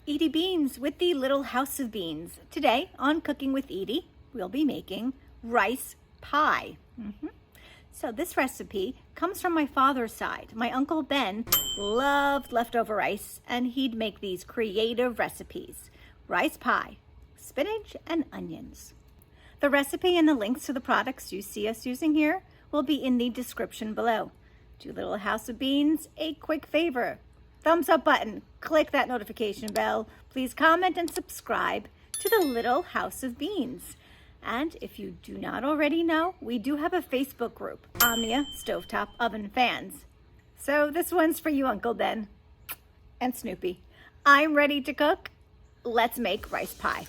Edie Beans with the Little House of Beans. Today on Cooking with Edie, we'll be making rice pie. So this recipe comes from my father's side. My Uncle Ben loved leftover rice and he'd make these creative recipes. Rice pie, spinach and onions. The recipe and the links to the products you see us using here will be in the description below. Do Little House of Beans a quick favor. Thumbs up button, click that notification bell. Please comment and subscribe to the Little House of Beans. And if you do not already know, we do have a Facebook group, OMNIA Stovetop Oven Fans. So this one's for you, Uncle Ben and Snoopy. I'm ready to cook. Let's make rice pie.